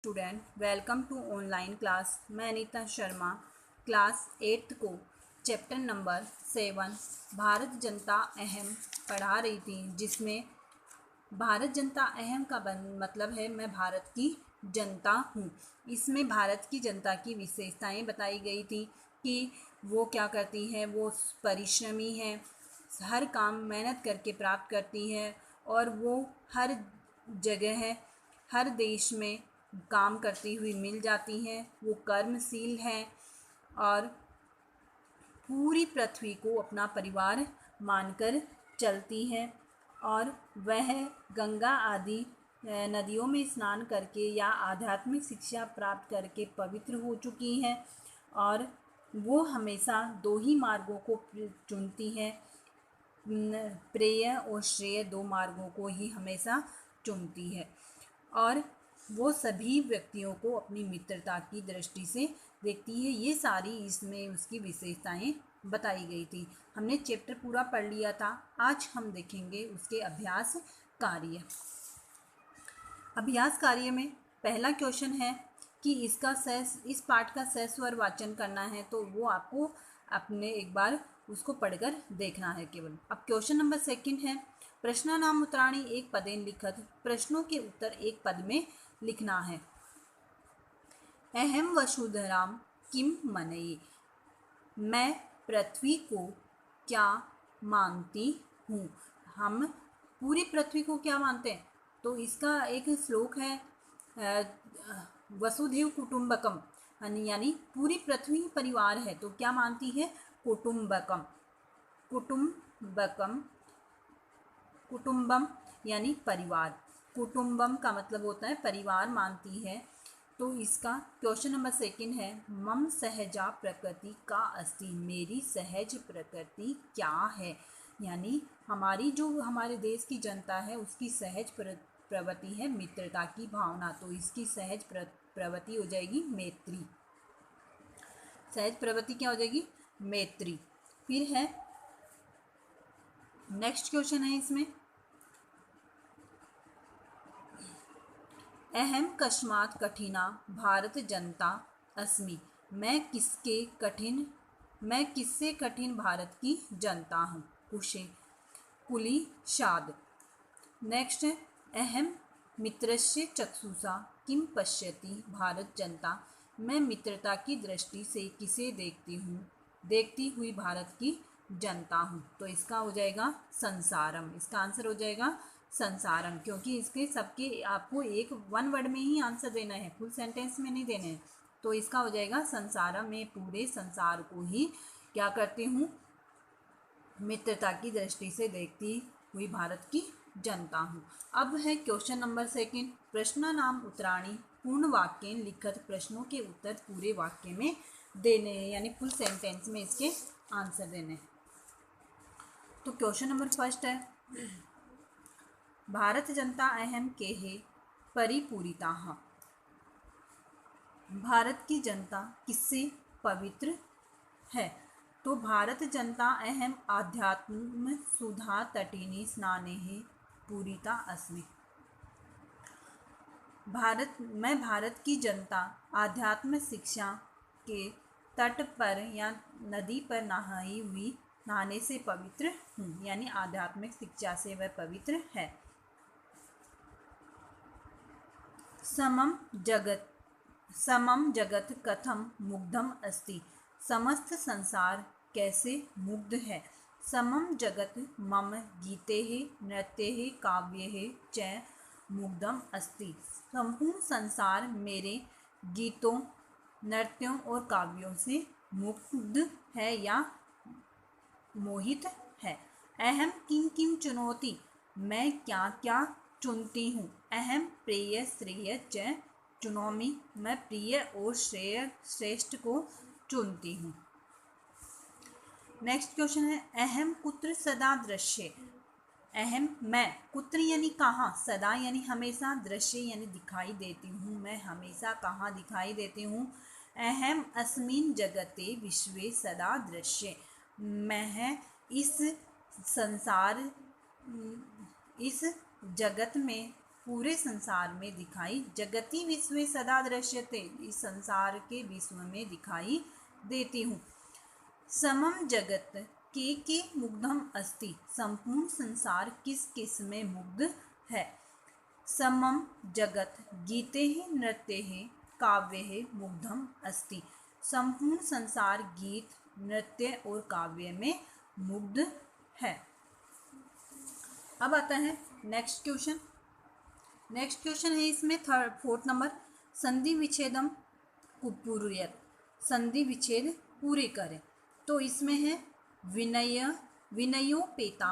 Student, welcome to online class. मैं Anita Sharma class 8th को chapter number 7 Bharat जनता अहम पढ़ा रही थी, जिसमें भारत जनता अहम का मतलब है मैं भारत की जनता हूँ। इसमें भारत की जनता की विशेषताएं बताई गई थी कि वो क्या करती है, वो परिश्रमी है, हर काम मेहनत करके प्राप्त करती है और वो हर जगह हर देश में काम करती हुई मिल जाती हैं। वो कर्मशील हैं और पूरी पृथ्वी को अपना परिवार मानकर चलती हैं और वह गंगा आदि नदियों में स्नान करके या आध्यात्मिक शिक्षा प्राप्त करके पवित्र हो चुकी हैं और वो हमेशा दो ही मार्गों को चुनती हैं, प्रेय और श्रेय, दो मार्गों को ही हमेशा चुनती है और वो सभी व्यक्तियों को अपनी मित्रता की दृष्टि से देखती है। ये सारी इसमें उसकी विशेषताएं बताई गई थी। हमने चैप्टर पूरा पढ़ लिया था। आज हम देखेंगे उसके अभ्यास कार्य। अभ्यास कार्य में पहला क्वेश्चन है कि इस पाठ का सस्वर वाचन करना है, तो वो आपको अपने एक बार उसको पढ़कर देखना है केवल। अब क्वेश्चन नंबर 2 है, प्रश्नानाम उत्तराणि एक पदेन लिखत। प्रश्नों के उत्तर एक पद में लिखना है। अहम वसुधराम किम मनये, मैं पृथ्वी को क्या मानती हूँ। हम पूरी पृथ्वी को क्या मानते हैं, तो इसका एक श्लोक है, वसुधैव कुटुंबकम, यानी पूरी पृथ्वी परिवार है, तो क्या मानती है, कुटुंबकम। कुटुंबकम, कुटुंबम यानी परिवार, कुटुंबम का मतलब होता है परिवार मानती है। तो इसका क्वेश्चन नंबर 2 है, मम सहजा प्रकृति का अस्ति, मेरी सहज प्रकृति क्या है, यानी हमारे देश की जनता है उसकी सहज प्रवृत्ति है मित्रता की भावना, तो इसकी सहज प्रवृत्ति हो जाएगी मैत्री। सहज प्रवृत्ति क्या हो जाएगी, मैत्री। फिर है नेक्स्ट क्वेश्चन है इसमें, अहम कस्मात् कठिना भारत जनता अस्मि, मैं किससे कठिन भारत की जनता हूँ। कुलीशाद। नेक्स्ट है, अहम मित्रस्य चक्षुषा किम पश्यति भारत जनता, मैं मित्रता की दृष्टि से किसे देखती हुई भारत की जनता हूँ। तो इसका हो जाएगा संसारम, इसका आंसर हो जाएगा संसारम, क्योंकि इसके सबके आपको एक वन वर्ड में ही आंसर देना है, फुल सेंटेंस में नहीं देना है। तो इसका हो जाएगा संसारम, में पूरे संसार को ही क्या करती हूँ, मित्रता की दृष्टि से देखती हुई भारत की जनता हूँ। अब है क्वेश्चन नंबर 2, प्रश्नानाम उत्तराणि पूर्ण वाक्य लिखत, प्रश्नों के उत्तर पूरे वाक्य में देने हैं, यानी फुल सेंटेंस में इसके आंसर देने हैं। तो क्वेश्चन नंबर 1 है, भारत जनता अहम केहे परिपूरिता, भारत की जनता किससे पवित्र है। तो भारत जनता अहम आध्यात्म सुधा तटिनी स्नाने पूरिता अस्मि, मैं भारत की जनता आध्यात्म शिक्षा के तट पर या नदी पर नहाने से पवित्र हूँ, यानी आध्यात्मिक शिक्षा से वह पवित्र है। समम जगत कथम मुग्धम अस्ति, समस्त संसार कैसे मुग्ध है। समम जगत मम गीते नृत्ये काव्ये च मुग्धम अस्ति, संपूर्ण संसार मेरे गीतों, नृत्यों और काव्यों से मुग्ध है या मोहित है। अहम किम किम चुनौती, मैं क्या क्या चुनती हूँ। अहम प्रिय श्रेय च चुनौमी, मैं प्रिय और श्रेष्ठ को चुनती हूँ। नेक्स्ट क्वेश्चन है, अहम कुत्र सदा दृश्य, अहम मैं, कुत्र यानी कहाँ, सदा यानी हमेशा, दृश्य यानी दिखाई देती हूँ, मैं हमेशा कहाँ दिखाई देती हूँ। अहम अस्मिन् जगते विश्वे सदा दृश्य, मैं इस जगत में पूरे संसार में दिखाई, जगति विश्वे सदा दृश्यते, इस संसार के विश्व में दिखाई देती हूँ। समम जगत के मुग्धम अस्ति, संपूर्ण संसार किस किस में मुग्ध है। समम जगत गीते नृत्य काव्य मुग्धम अस्ति, संपूर्ण संसार गीत नृत्य और काव्य में मुग्ध है। अब आता है नेक्स्ट क्वेश्चन। नेक्स्ट क्वेश्चन है इसमें फोर्थ नंबर, संधि विच्छेदम कुपूर्यत, संधि विच्छेद पूरे करें। तो इसमें है विनयोपेता,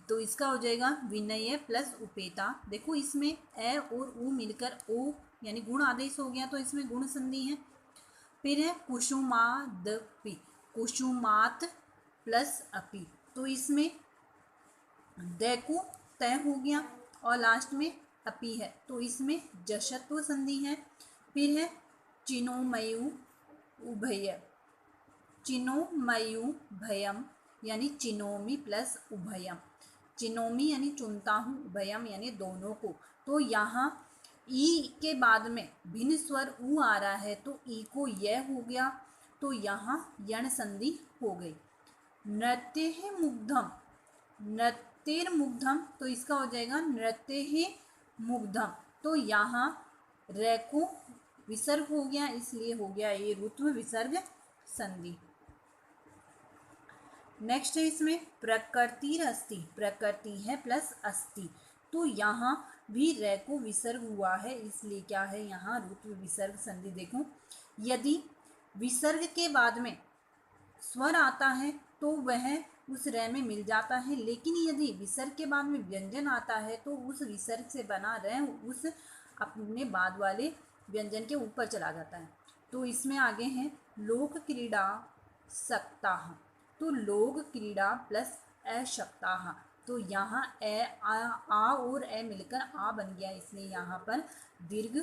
तो इसका हो जाएगा विनय प्लस उपेता। देखो इसमें ए और उ मिलकर ओ यानी गुण आदेश हो गया, तो इसमें गुण संधि है। फिर है कुसुमादपि, कुसुमात प्लस अपि, तो इसमें देखो तय हो गया और लास्ट में अपि है, तो इसमें जशत्व संधि है। फिर है चिनोमयु उभय, चिनोमयु भयम यानी चिनोमी प्लस उभयम, चिनोमी यानी चुनता हूँ, उभयम यानी दोनों को। तो यहाँ ई के बाद में भिन्न स्वर उ आ रहा है, तो ई को यह हो गया, तो यहाँ यण संधि हो गई। नृत्य है मुग्धम, नृत्यर मुग्धम, तो इसका हो जाएगा नृत्य है मुग्धम, तो यहाँ रे को विसर्ग हो गया, इसलिए हो गया ये ऋत्व विसर्ग संधि। नेक्स्ट है इसमें प्रकृतिरस्ति, प्रकृति है प्लस अस्ति, तो यहाँ भी रे को विसर्ग हुआ है, इसलिए क्या है यहाँ ऋत्व विसर्ग संधि। देखो यदि विसर्ग के बाद में स्वर आता है तो वह उस रे में मिल जाता है, लेकिन यदि विसर्ग के बाद में व्यंजन आता है तो उस विसर्ग से बना रे उस अपने बाद वाले व्यंजन के ऊपर चला जाता है। तो इसमें आगे हैं लोक क्रीड़ा सप्ताह, तो लोक क्रीड़ा प्लस अशक्ताः, तो यहाँ ए आ और ए मिलकर आ बन गया, इसलिए यहाँ पर दीर्घ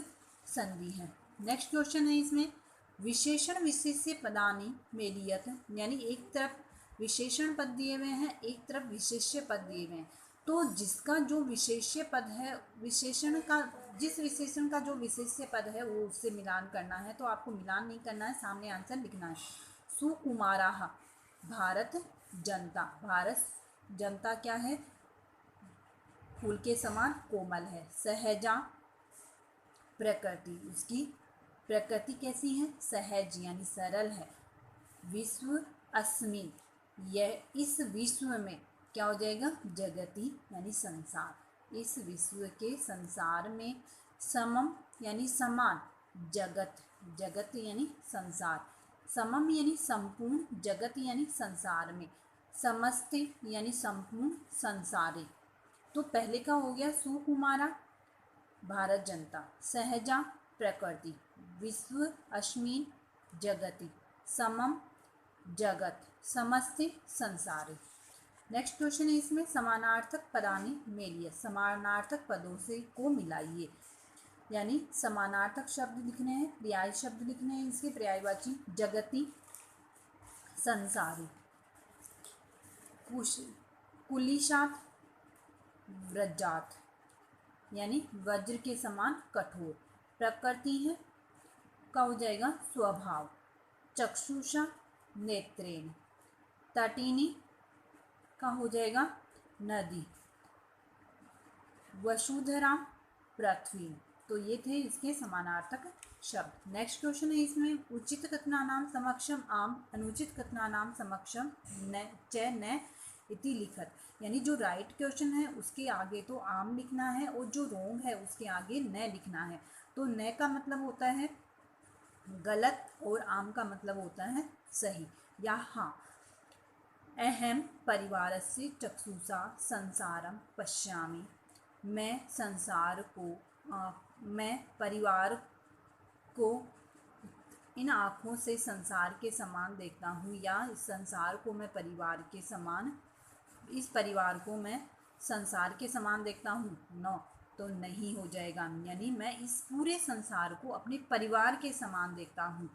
संधि है। नेक्स्ट क्वेश्चन है इसमें विशेषण विशेष्य पदानि मेलियत, यानी एक तरफ विशेषण पद दिए हुए हैं, एक तरफ विशेष्य पद दिए हुए हैं, तो जिसका जो विशेष्य पद है, विशेषण का जिस विशेषण का जो विशेष्य पद है वो उससे मिलान करना है, तो आपको मिलान नहीं करना है, सामने आंसर लिखना है। सुकुमाराः, भारत जनता, भारत जनता क्या है, फूल के समान कोमल है। सहजा प्रकृति, उसकी प्रकृति कैसी है, सहज यानी सरल है। विश्व अस्मिन्, यह इस विश्व में क्या हो जाएगा, जगति यानी संसार, इस विश्व के संसार में। समम यानी समान, जगत, जगत यानी संसार, समम यानी संपूर्ण, जगत यानी संसार में, समस्त यानी संपूर्ण संसारे। तो पहले का हो गया सुकुमारा भारत जनता, सहजा प्रकृति, विश्व अस्मिन् जगति, समम जगत, समस्त संसारे। नेक्स्ट क्वेश्चन है इसमें समानार्थक पदानि मेलियत, समानार्थक पदों से को मिलाइए, यानी समानार्थक शब्द लिखने हैं, पर्याय शब्द लिखने हैं, इसके पर्यायवाची जगति, संसारी। कुलिशात व्रजात यानी वज्र के समान कठोर। प्रकृति है का हो जाएगा स्वभाव। चक्षुषा नेत्रेण, तटिनी का हो जाएगा नदी। वसुधरा पृथ्वी, तो ये थे इसके समानार्थक शब्द। नेक्स्ट क्वेश्चन है इसमें उचित कथनानां समक्षम आम, अनुचित कथनानां समक्षम न इति लिखत, यानी जो राइट क्वेश्चन है उसके आगे तो आम लिखना है और जो रॉन्ग है उसके आगे न लिखना है। तो न का मतलब होता है गलत और आम का मतलब होता है सही या हाँ। अहम परिवारस्य चक्षुषा संसारम पश्यामि, मैं संसार को मैं परिवार को इन आँखों से संसार के समान देखता हूँ, या इस संसार को मैं परिवार के समान, इस परिवार को मैं संसार के समान देखता हूँ, नो तो नहीं हो जाएगा, यानी मैं इस पूरे संसार को अपने परिवार के समान देखता हूँ,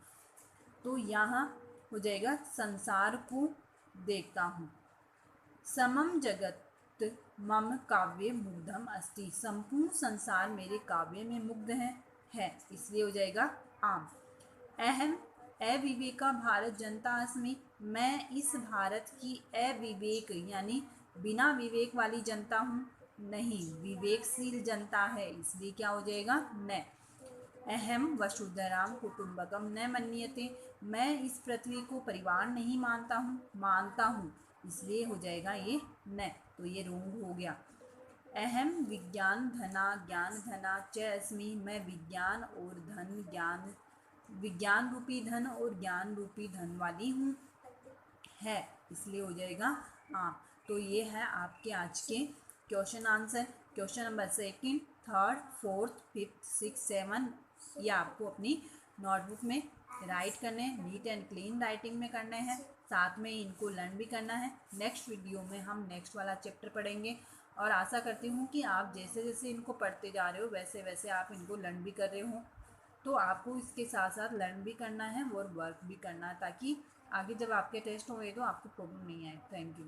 तो यहाँ हो जाएगा संसार को देखता हूँ। समम जगत मम काव्य मुग्धम अस्ति, संपूर्ण संसार मेरे काव्य में मुग्ध है, इसलिए हो जाएगा आम। अहम अविवेका भारत जनता अस्मि, मैं इस भारत की अविवेक यानी बिना विवेक वाली जनता हूँ, नहीं विवेकशील जनता है, इसलिए क्या हो जाएगा न। अहम वसुधराम कुटुंबकम न मन्यते, मैं इस पृथ्वी को परिवार नहीं मानता हूँ, इसलिए हो जाएगा ये न, तो ये रोंग हो गया। अहम विज्ञान धना ज्ञान धना च अस्मि, मैं विज्ञान और धन ज्ञान विज्ञान रूपी धन और ज्ञान रूपी धन वाली हूँ, है, इसलिए हो जाएगा हाँ। तो ये है आपके आज के क्वेश्चन आंसर। क्वेश्चन नंबर 2, 3, 4, 5, 6, 7 ये आपको अपनी नोटबुक में राइट करने, नीट एंड क्लीन राइटिंग में करने हैं, साथ में इनको लर्न भी करना है। नेक्स्ट वीडियो में हम नेक्स्ट वाला चैप्टर पढ़ेंगे और आशा करती हूँ कि आप जैसे जैसे इनको पढ़ते जा रहे हो वैसे वैसे आप इनको लर्न भी कर रहे हो। तो आपको इसके साथ साथ लर्न भी करना है और वर्क भी करना है, ताकि आगे जब आपके टेस्ट होंगे तो आपको प्रॉब्लम नहीं आए। Thank you.